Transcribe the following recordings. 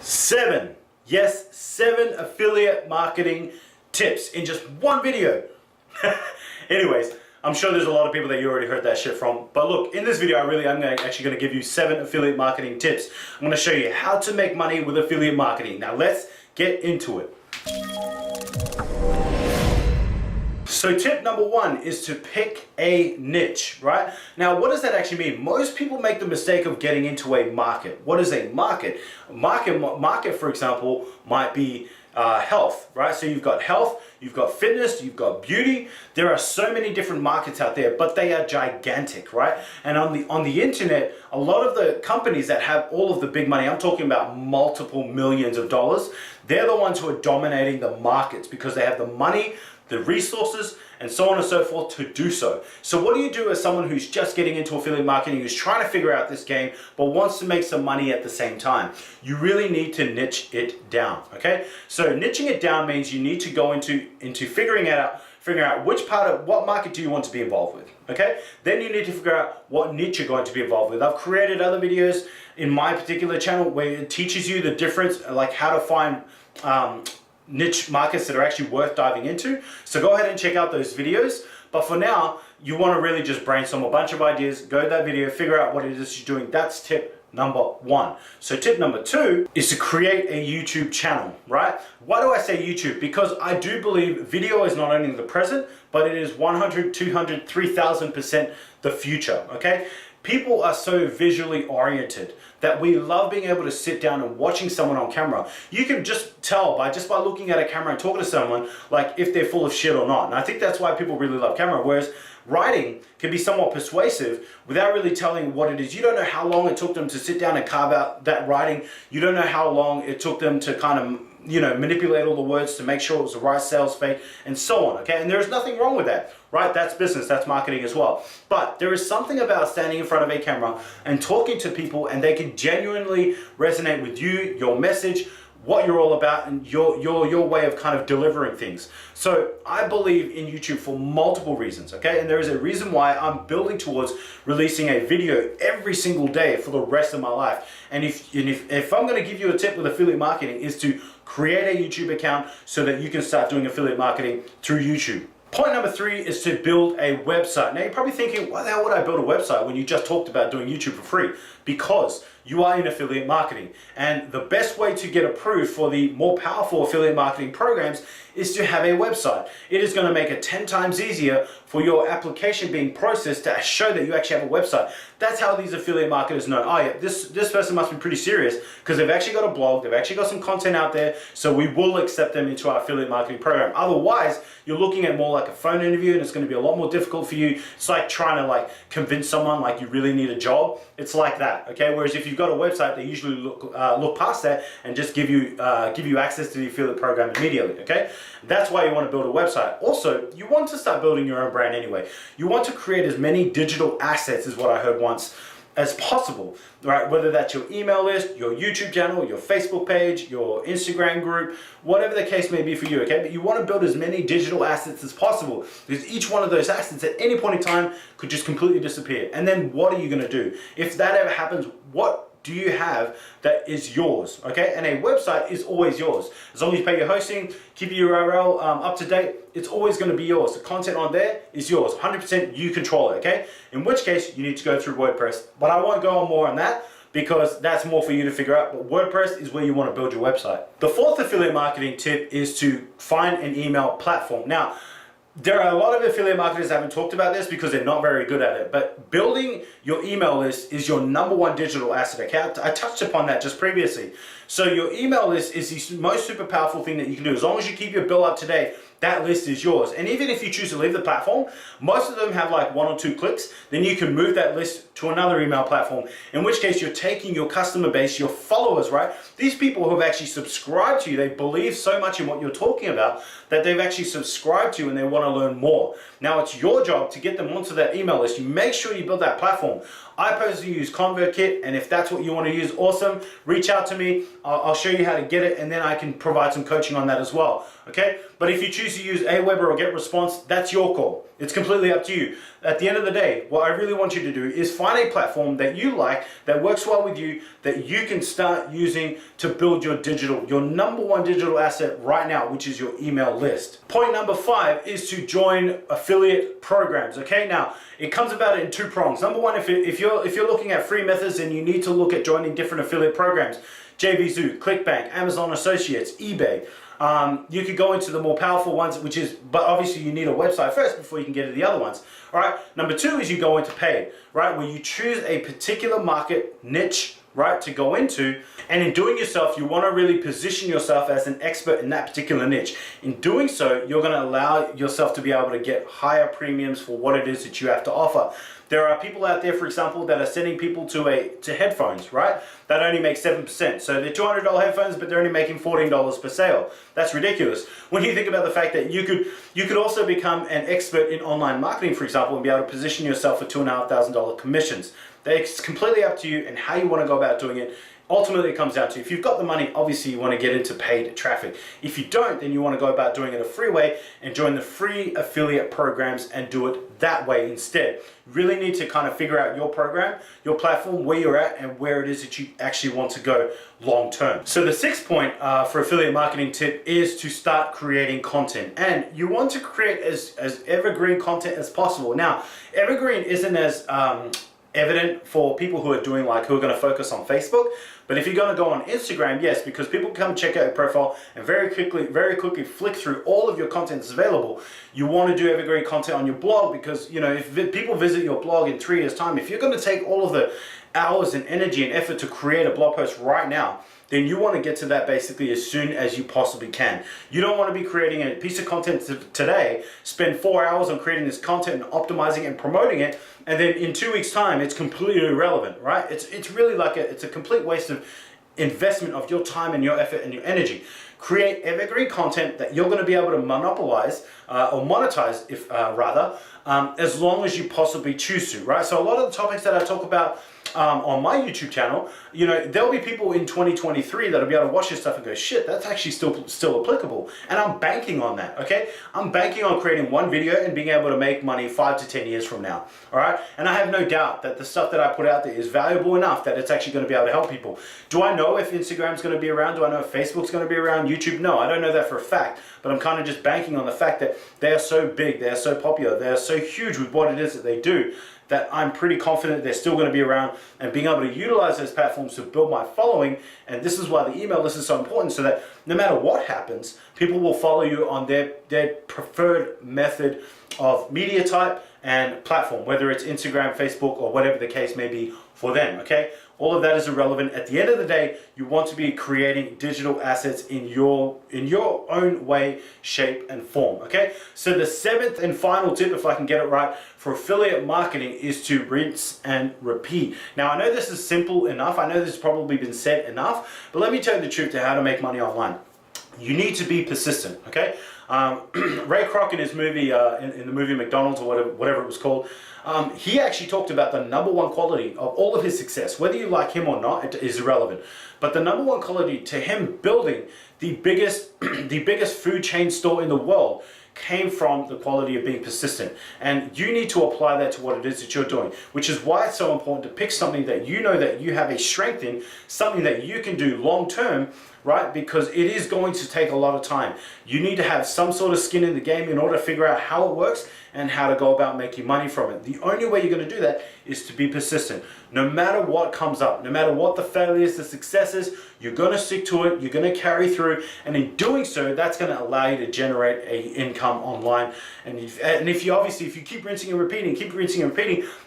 7, yes, 7 affiliate marketing tips in just one video. Anyways, I'm sure there's a lot of people that you already heard that shit from. But look, in this video, I'm actually going to give you 7 affiliate marketing tips. I'm going to show you how to make money with affiliate marketing. Now let's get into it. So tip number 1 is to pick a niche, right? Now, what does that actually mean? Most people make the mistake of getting into a market. What is a market? Market, for example, might be health, right? So you've got health, you've got fitness, you've got beauty. There are so many different markets out there, but they are gigantic, right? And on the internet, a lot of the companies that have all of the big money, I'm talking about multiple millions of dollars, they're the ones who are dominating the markets because they have the money, the resources, and so on and so forth to do so. So what do you do as someone who's just getting into affiliate marketing, who's trying to figure out this game, but wants to make some money at the same time? You really need to niche it down, okay? So niching it down means you need to go into figuring out what market do you want to be involved with, okay? Then you need to figure out what niche you're going to be involved with. I've created other videos in my particular channel where it teaches you the difference, like how to find niche markets that are actually worth diving into. So go ahead and check out those videos. But for now, you want to really just brainstorm a bunch of ideas, go to that video, figure out what it is you're doing. That's tip number 1. So tip number 2 is to create a YouTube channel, right? Why do I say YouTube? Because I do believe video is not only the present, but it is 100, 200, 3,000% the future, okay? People are so visually oriented that we love being able to sit down and watching someone on camera. You can just tell by looking at a camera and talking to someone, like if they're full of shit or not. And I think that's why people really love camera. Whereas writing can be somewhat persuasive without really telling what it is. You don't know how long it took them to sit down and carve out that writing. You don't know how long it took them to kind of, manipulate all the words to make sure it was the right sales fate and so on, okay? And there's nothing wrong with that, right? That's business, that's marketing as well. But there is something about standing in front of a camera and talking to people, and they can genuinely resonate with you, your message, what you're all about, and your way of kind of delivering things. So I believe in YouTube for multiple reasons, okay? And there is a reason why I'm building towards releasing a video every single day for the rest of my life. And if I'm gonna give you a tip with affiliate marketing, is to create a YouTube account so that you can start doing affiliate marketing through YouTube. Point number 3 is to build a website. Now you're probably thinking, why the hell would I build a website when you just talked about doing YouTube for free? Because you are in affiliate marketing. And the best way to get approved for the more powerful affiliate marketing programs is to have a website. It is going to make it 10 times easier for your application being processed to show that you actually have a website. That's how these affiliate marketers know, oh yeah, this person must be pretty serious because they've actually got a blog, they've actually got some content out there, so we will accept them into our affiliate marketing program. Otherwise, you're looking at more like a phone interview and it's going to be a lot more difficult for you. It's like trying to convince someone like you really need a job. It's like that, okay? Whereas if you've got a website, they usually look past that and just give you access to the affiliate program immediately, okay? That's why you want to build a website. Also, you want to start building your own brand anyway. You want to create as many digital assets, is what I heard once, as possible, right? Whether that's your email list, your YouTube channel, your Facebook page, your Instagram group, whatever the case may be for you, okay? But you want to build as many digital assets as possible because each one of those assets at any point in time could just completely disappear. And then what are you going to do? If that ever happens, what do you have that is yours, okay? And a website is always yours. As long as you pay your hosting, keep your URL up to date, it's always gonna be yours. The content on there is yours, 100% you control it, okay? In which case, you need to go through WordPress. But I won't go on more on that because that's more for you to figure out, but WordPress is where you wanna build your website. The 4th affiliate marketing tip is to find an email platform. Now, there are a lot of affiliate marketers that haven't talked about this because they're not very good at it, but building your email list is your number 1 digital asset, okay? I touched upon that just previously. So your email list is the most super powerful thing that you can do. As long as you keep your bill up to date, that list is yours. And even if you choose to leave the platform, most of them have like 1 or 2 clicks, then you can move that list to another email platform, in which case you're taking your customer base, your followers, right? These people who have actually subscribed to you, they believe so much in what you're talking about that they've actually subscribed to you and they want to learn more. Now it's your job to get them onto that email list. You make sure you build that platform. I personally use ConvertKit, and if that's what you want to use, awesome. Reach out to me. I'll show you how to get it, and then I can provide some coaching on that as well, okay? But if you choose to use Aweber or GetResponse, that's your call. It's completely up to you. At the end of the day, what I really want you to do is find a platform that you like, that works well with you, that you can start using to build your number one digital asset right now, which is your email list. Point number 5 is to join affiliate programs. Okay, now it comes about in 2 prongs. Number one, if you're looking at free methods, then you need to look at joining different affiliate programs. JVZoo, ClickBank, Amazon Associates, eBay. You could go into the more powerful ones, but obviously you need a website first before you can get to the other ones. All right. Number 2 is you go into paid, right? Where you choose a particular market niche, right, to go into, and in doing yourself, you want to really position yourself as an expert in that particular niche. In doing so, you're going to allow yourself to be able to get higher premiums for what it is that you have to offer. There are people out there, for example, that are sending people to headphones, right? That only make 7%. So they're $200 headphones, but they're only making $14 per sale. That's ridiculous. When you think about the fact that you could also become an expert in online marketing, for example, and be able to position yourself for $2,500 commissions. It's completely up to you and how you want to go about doing it. Ultimately, it comes down to, if you've got the money, obviously you want to get into paid traffic. If you don't, then you want to go about doing it a free way and join the free affiliate programs and do it that way instead. You really need to kind of figure out your program, your platform, where you're at and where it is that you actually want to go long term. So the 6th point for affiliate marketing tip is to start creating content. And you want to create as evergreen content as possible. Now, evergreen isn't as evident for people who are going to focus on Facebook. But if you're going to go on Instagram, yes, because people come check out your profile and very quickly flick through all of your content that's available. You want to do evergreen content on your blog because, if people visit your blog in 3 years' time, if you're going to take all of the hours and energy and effort to create a blog post right now, then you want to get to that basically as soon as you possibly can. You don't want to be creating a piece of content today, spend 4 hours on creating this content and optimizing it and promoting it, and then in 2 weeks' time, it's completely irrelevant, right? It's really like it's a complete waste of investment of your time and your effort and your energy. Create evergreen content that you're going to be able to monopolize or monetize, as long as you possibly choose to, right? So a lot of the topics that I talk about on my YouTube channel, there'll be people in 2023 that'll be able to watch this stuff and go, shit, that's actually still applicable. And I'm banking on that, okay? I'm banking on creating one video and being able to make money 5 to 10 years from now, all right? And I have no doubt that the stuff that I put out there is valuable enough that it's actually going to be able to help people. Do I know if Instagram's going to be around? Do I know if Facebook's going to be around? YouTube? No, I don't know that for a fact, but I'm kind of just banking on the fact that they are so big, they are so popular, they are so huge with what it is that they do, that I'm pretty confident they're still going to be around, and being able to utilize those platforms to build my following. And this is why the email list is so important, so that no matter what happens, people will follow you on their preferred method of media type and platform, whether it's Instagram, Facebook, or whatever the case may be for them, okay? All of that is irrelevant. At the end of the day, you want to be creating digital assets in your own way, shape, and form, okay? So the 7th and final tip, if I can get it right, for affiliate marketing is to rinse and repeat. Now, I know this is simple enough. I know this has probably been said enough, but let me tell you the truth to how to make money online. You need to be persistent, okay? Ray Kroc in his movie, in the movie McDonald's or whatever it was called, he actually talked about the number one quality of all of his success. Whether you like him or not, it is irrelevant. But the number one quality to him building the biggest food chain store in the world came from the quality of being persistent. And you need to apply that to what it is that you're doing, which is why it's so important to pick something that you know that you have a strength in, something that you can do long term, right? Because it is going to take a lot of time. You need to have some sort of skin in the game in order to figure out how it works and how to go about making money from it. The only way you're going to do that is to be persistent. No matter what comes up, no matter what the failures, the successes, you're going to stick to it, you're going to carry through, and in doing so, that's going to allow you to generate an income online. And if you keep rinsing and repeating,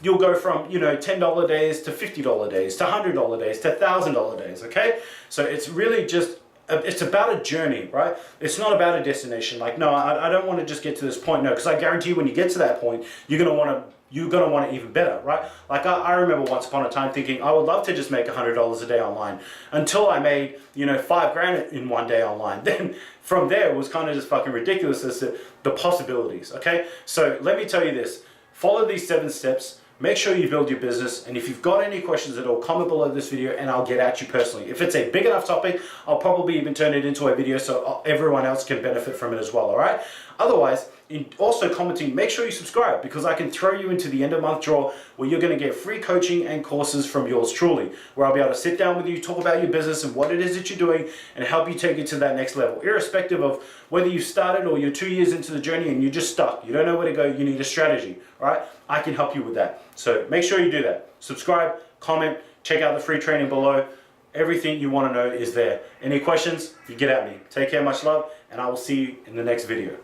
you'll go from $10 days to $50 days to $100 days to $1,000 days, okay? So it's really just it's about a journey, right? It's not about a destination. Like, no, I don't want to just get to this point. No, because I guarantee you when you get to that point, you're gonna want it even better, right? Like I remember once upon a time thinking I would love to just make $100 a day online, until I made $5,000 in one day online. Then from there it was kind of just fucking ridiculous as to the possibilities. Okay, so let me tell you this: follow these 7 steps. Make sure you build your business, and if you've got any questions at all, comment below this video and I'll get at you personally. If it's a big enough topic, I'll probably even turn it into a video so everyone else can benefit from it as well, all right? Otherwise, in also commenting, make sure you subscribe, because I can throw you into the end of month draw where you're going to get free coaching and courses from yours truly, where I'll be able to sit down with you, talk about your business and what it is that you're doing, and help you take it to that next level, irrespective of whether you started or you're 2 years into the journey and you're just stuck. You don't know where to go. You need a strategy. All right? I can help you with that. So make sure you do that. Subscribe, comment, check out the free training below. Everything you want to know is there. Any questions, you get at me. Take care, much love, and I will see you in the next video.